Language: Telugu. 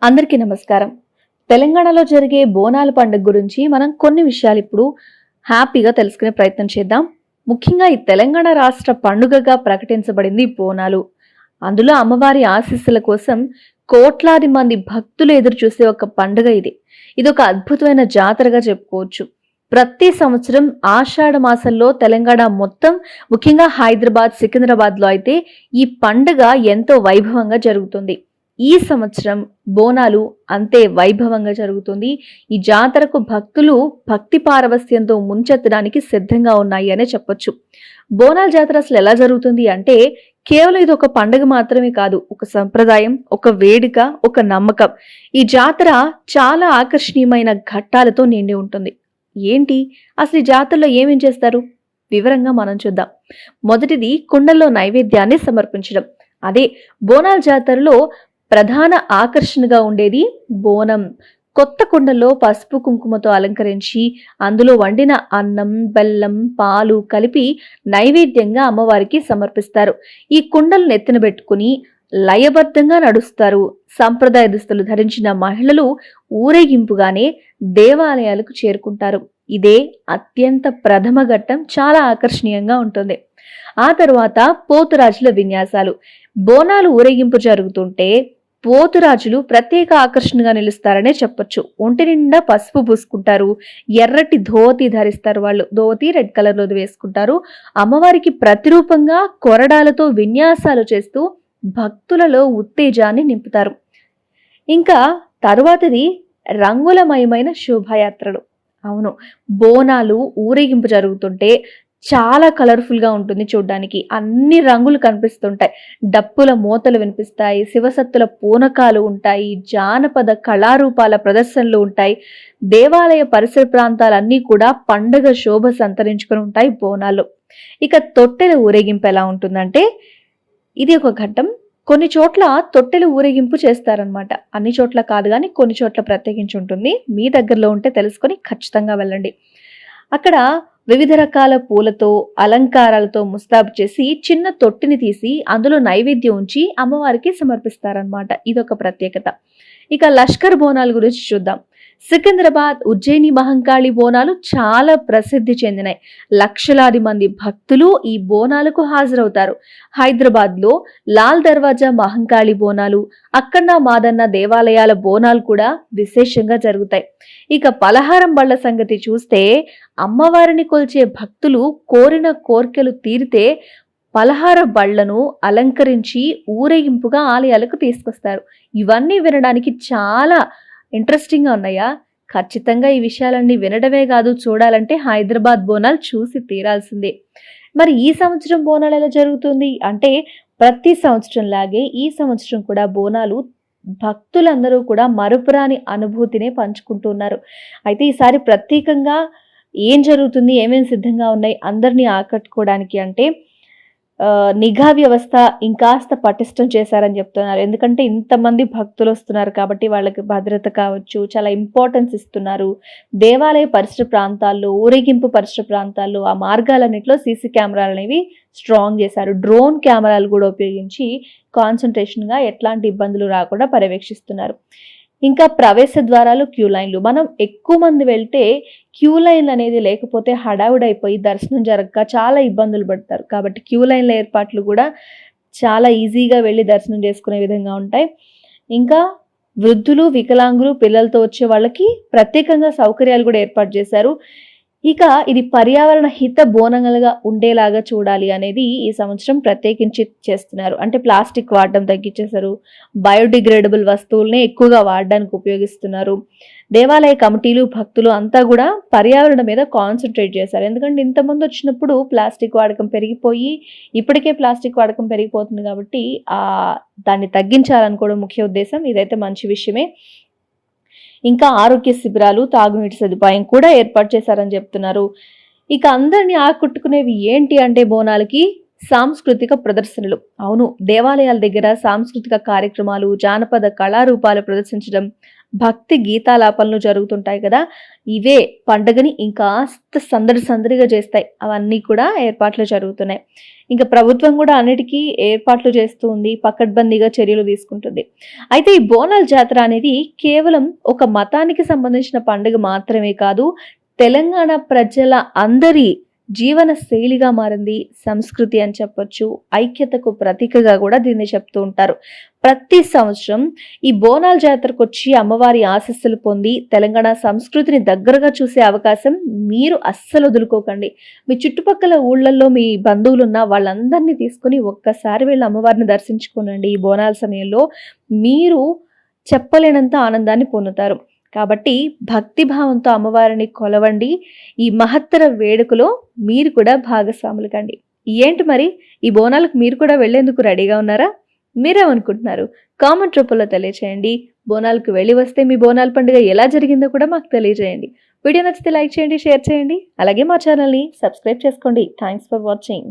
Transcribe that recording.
అందరికీ నమస్కారం. తెలంగాణలో జరిగే బోనాల పండుగ గురించి మనం కొన్ని విషయాలు ఇప్పుడు హ్యాపీగా తెలుసుకునే ప్రయత్నం చేద్దాం. ముఖ్యంగా ఈ తెలంగాణ రాష్ట్ర పండుగగా ప్రకటించబడింది బోనాలు. అందులో అమ్మవారి ఆశీస్సుల కోసం కోట్లాది మంది భక్తులు ఎదురు చూసే ఒక పండుగ ఇది. ఇదొక అద్భుతమైన జాతరగా చెప్పుకోవచ్చు. ప్రతి సంవత్సరం ఆషాఢ మాసంలో తెలంగాణ మొత్తం, ముఖ్యంగా హైదరాబాద్, సికింద్రాబాద్ లో అయితే ఈ పండుగ ఎంతో వైభవంగా జరుగుతుంది. ఈ సంవత్సరం బోనాలు అంతే వైభవంగా జరుగుతుంది. ఈ జాతరకు భక్తులు భక్తి పారవస్యంతో ముంచెత్తడానికి సిద్ధంగా ఉన్నాయి అనే చెప్పొచ్చు. బోనాల జాతర అసలు ఎలా జరుగుతుంది అంటే, కేవలం ఇది ఒక పండుగ మాత్రమే కాదు, ఒక సంప్రదాయం, ఒక వేడుక, ఒక నమ్మకం. ఈ జాతర చాలా ఆకర్షణీయమైన ఘట్టాలతో నిండి ఉంటుంది. ఏంటి అసలు ఈ జాతరలో ఏమేం చేస్తారు వివరంగా మనం చూద్దాం. మొదటిది కుండల్లో నైవేద్యాన్ని సమర్పించడం. అదే బోనాల జాతరలో ప్రధాన ఆకర్షణగా ఉండేది బోనం. కొత్త కుండలో పసుపు కుంకుమతో అలంకరించి అందులో వండిన అన్నం, బెల్లం, పాలు కలిపి నైవేద్యంగా అమ్మవారికి సమర్పిస్తారు. ఈ కుండలు నెత్తిన పెట్టుకుని లయబద్ధంగా నడుస్తారు. సంప్రదాయ దుస్తులు ధరించిన మహిళలు ఊరేగింపుగానే దేవాలయాలకు చేరుకుంటారు. ఇదే అత్యంత ప్రథమ ఘట్టం, చాలా ఆకర్షణీయంగా ఉంటుంది. ఆ తర్వాత పోతురాజుల విన్యాసాలు. బోనాలు ఊరేగింపు జరుగుతుంటే పోతురాజులు ప్రత్యేక ఆకర్షణగా నిలుస్తారనే చెప్పొచ్చు. ఒంటి నిండా పసుపు పూసుకుంటారు, ఎర్రటి ధోతి ధరిస్తారు. వాళ్ళు ధోతి రెడ్ కలర్ లో వేసుకుంటారు. అమ్మవారికి ప్రతిరూపంగా కొరడాలతో విన్యాసాలు చేస్తూ భక్తులలో ఉత్తేజాన్ని నింపుతారు. ఇంకా తరువాతది రంగులమయమైన శోభాయాత్రలు. అవును, బోనాలు ఊరేగింపు జరుగుతుంటే చాలా కలర్ఫుల్ గా ఉంటుంది చూడ్డానికి. అన్ని రంగులు కనిపిస్తుంటాయి. డప్పుల మోతలు వినిపిస్తాయి, శివసత్తుల పూనకాలు ఉంటాయి, జానపద కళారూపాల ప్రదర్శనలు ఉంటాయి. దేవాలయ పరిసర ప్రాంతాలన్నీ కూడా పండగ శోభ సంతరించుకొని ఉంటాయి బోనాలు. ఇక తొట్టెల ఊరేగింపు ఎలా ఉంటుందంటే, ఇది ఒక ఘట్టం. కొన్ని చోట్ల తొట్టెల ఊరేగింపు చేస్తారనమాట. అన్ని చోట్ల కాదు కానీ కొన్ని చోట్ల ప్రత్యేకించి ఉంటుంది. మీ దగ్గరలో ఉంటే తెలుసుకొని ఖచ్చితంగా వెళ్ళండి. అక్కడ వివిధ రకాల పూలతో, అలంకారాలతో ముస్తాబు చేసి చిన్న తొట్టిని తీసి అందులో నైవేద్యం ఉంచి అమ్మవారికి సమర్పిస్తారనమాట. ఇదొక ప్రత్యేకత. ఇక లష్కర్ బోనాల గురించి చూద్దాం. సికింద్రాబాద్, ఉజ్జయిని మహంకాళి బోనాలు చాలా ప్రసిద్ధి చెందినాయి. లక్షలాది మంది భక్తులు ఈ బోనాలకు హాజరవుతారు. హైదరాబాద్ లో లాల్ దర్వాజా మహంకాళి బోనాలు, అక్కన్న మాదన్న దేవాలయాల బోనాలు కూడా విశేషంగా జరుగుతాయి. ఇక పలహారం బళ్ళ సంగతి చూస్తే, అమ్మవారిని కొల్చే భక్తులు కోరిన కోర్కెలు తీరితే పలహార బళ్లను అలంకరించి ఊరేగింపుగా ఆలయాలకు తీసుకొస్తారు. ఇవన్నీ వినడానికి చాలా ఇంట్రెస్టింగ్ గా ఉన్నాయా? ఖచ్చితంగా ఈ విషయాలన్నీ వినడమే కాదు, చూడాలంటే హైదరాబాద్ బోనాలు చూసి తీరాల్సిందే. మరి ఈ సంవత్సరం బోనాలు ఎలా జరుగుతుంది అంటే, ప్రతి సంవత్సరం లాగే ఈ సంవత్సరం కూడా బోనాలు భక్తులందరూ కూడా మరుపురాని అనుభూతినే పంచుకుంటున్నారు. అయితే ఈసారి ప్రత్యేకంగా ఏం జరుగుతుంది, ఏమేమి సిద్ధంగా ఉన్నాయి అందరినీ ఆకట్టుకోవడానికి అంటే, నిఘా వ్యవస్థ ఇంకాస్త పటిష్టం చేశారని చెప్తున్నారు. ఎందుకంటే ఇంతమంది భక్తులు వస్తున్నారు కాబట్టి వాళ్ళకి భద్రత కావచ్చు, చాలా ఇంపార్టెన్స్ ఇస్తున్నారు. దేవాలయ పరిసర ప్రాంతాల్లో, ఊరేగింపు పరిసర ప్రాంతాల్లో ఆ మార్గాలన్నింటిలో సీసీ కెమెరాలు అనేవి స్ట్రాంగ్ చేశారు. డ్రోన్ కెమెరాలు కూడా ఉపయోగించి కాన్సన్ట్రేషన్గా ఎట్లాంటి ఇబ్బందులు రాకుండా పర్యవేక్షిస్తున్నారు. ఇంకా ప్రవేశ ద్వారాలు, క్యూ లైన్లు. మనం ఎక్కువ మంది వెళ్తే క్యూ లైన్లు అనేది లేకపోతే హడావుడైపోయి దర్శనం జరగక చాలా ఇబ్బందులు పడతారు. కాబట్టి క్యూ లైన్ల ఏర్పాట్లు కూడా చాలా ఈజీగా వెళ్ళి దర్శనం చేసుకునే విధంగా ఉంటాయి. ఇంకా వృద్ధులు, వికలాంగులు, పిల్లలతో వచ్చే వాళ్ళకి ప్రత్యేకంగా సౌకర్యాలు కూడా ఏర్పాటు చేశారు. ఇక ఇది పర్యావరణ హిత బోనంగా ఉండేలాగా చూడాలి అనేది ఈ సంవత్సరం ప్రత్యేకించి చేస్తున్నారు. అంటే ప్లాస్టిక్ వాడడం తగ్గించేశారు, బయోడిగ్రేడబుల్ వస్తువుల్ని ఎక్కువగా వాడడానికి ఉపయోగిస్తున్నారు. దేవాలయ కమిటీలు, భక్తులు అంతా కూడా పర్యావరణం మీద కాన్సన్ట్రేట్ చేశారు. ఎందుకంటే ఇంతమంది వచ్చినప్పుడు ప్లాస్టిక్ వాడకం పెరిగిపోయి, ఇప్పటికే ప్లాస్టిక్ వాడకం పెరిగిపోతుంది కాబట్టి దాన్ని తగ్గించాలనుకోవడం ముఖ్య ఉద్దేశం. ఇదైతే మంచి విషయమే. ఇంకా ఆరోగ్య శిబిరాలు, తాగునీటి సదుపాయం కూడా ఏర్పాటు చేశారని చెప్తున్నారు. ఇక అందరినీ ఆకట్టుకునేవి ఏంటి అంటే బోనాలకి సాంస్కృతిక ప్రదర్శనలు. అవును, దేవాలయాల దగ్గర సాంస్కృతిక కార్యక్రమాలు, జానపద కళారూపాలు ప్రదర్శించడం భక్తి గీతాలాపనలు జరుగుతుంటాయి కదా, ఇవే పండుగని ఇంకాస్త సందడి సందడిగా చేస్తాయి. అవన్నీ కూడా ఏర్పాట్లు జరుగుతున్నాయి. ఇంకా ప్రభుత్వం కూడా అన్నిటికీ ఏర్పాట్లు చేస్తూ ఉంది, పకడ్బందీగా చర్యలు తీసుకుంటుంది. అయితే ఈ బోనాల జాతర అనేది కేవలం ఒక మతానికి సంబంధించిన పండుగ మాత్రమే కాదు, తెలంగాణ ప్రజల అందరి జీవన శైలిగా మారింది, సంస్కృతి అని చెప్పొచ్చు, ఐక్యతకు ప్రతీకగా కూడా దీన్ని చెప్తూ ఉంటారు. ప్రతి సంవత్సరం ఈ బోనాల జాతరకు వచ్చి అమ్మవారి ఆశీస్సులు పొంది తెలంగాణ సంస్కృతిని దగ్గరగా చూసే అవకాశం మీరు అస్సలు వదులుకోకండి. మీ చుట్టుపక్కల ఊళ్ళల్లో మీ బంధువులున్న వాళ్ళందరినీ తీసుకుని ఒక్కసారి వెళ్ళి అమ్మవారిని దర్శించుకోనండి. ఈ బోనాల సమయంలో మీరు చెప్పలేనంత ఆనందాన్ని పొందుతారు. కాబట్టి భక్తి భావంతో అమ్మవారిని కొలవండి. ఈ మహత్తర వేడుకలో మీరు కూడా భాగస్వాములు కండి. ఏంటి మరి, ఈ బోనాలకు మీరు కూడా వెళ్లేందుకు రెడీగా ఉన్నారా? మీరేమనుకుంటున్నారు? కామెంట్ రూపంలో తెలియచేయండి. బోనాలకు వెళ్ళి వస్తే మీ బోనాల పండుగ ఎలా జరిగిందో కూడా మాకు తెలియజేయండి. వీడియో నచ్చితే లైక్ చేయండి, షేర్ చేయండి. అలాగే మా ఛానల్ని సబ్స్క్రైబ్ చేసుకోండి. Thanks for watching.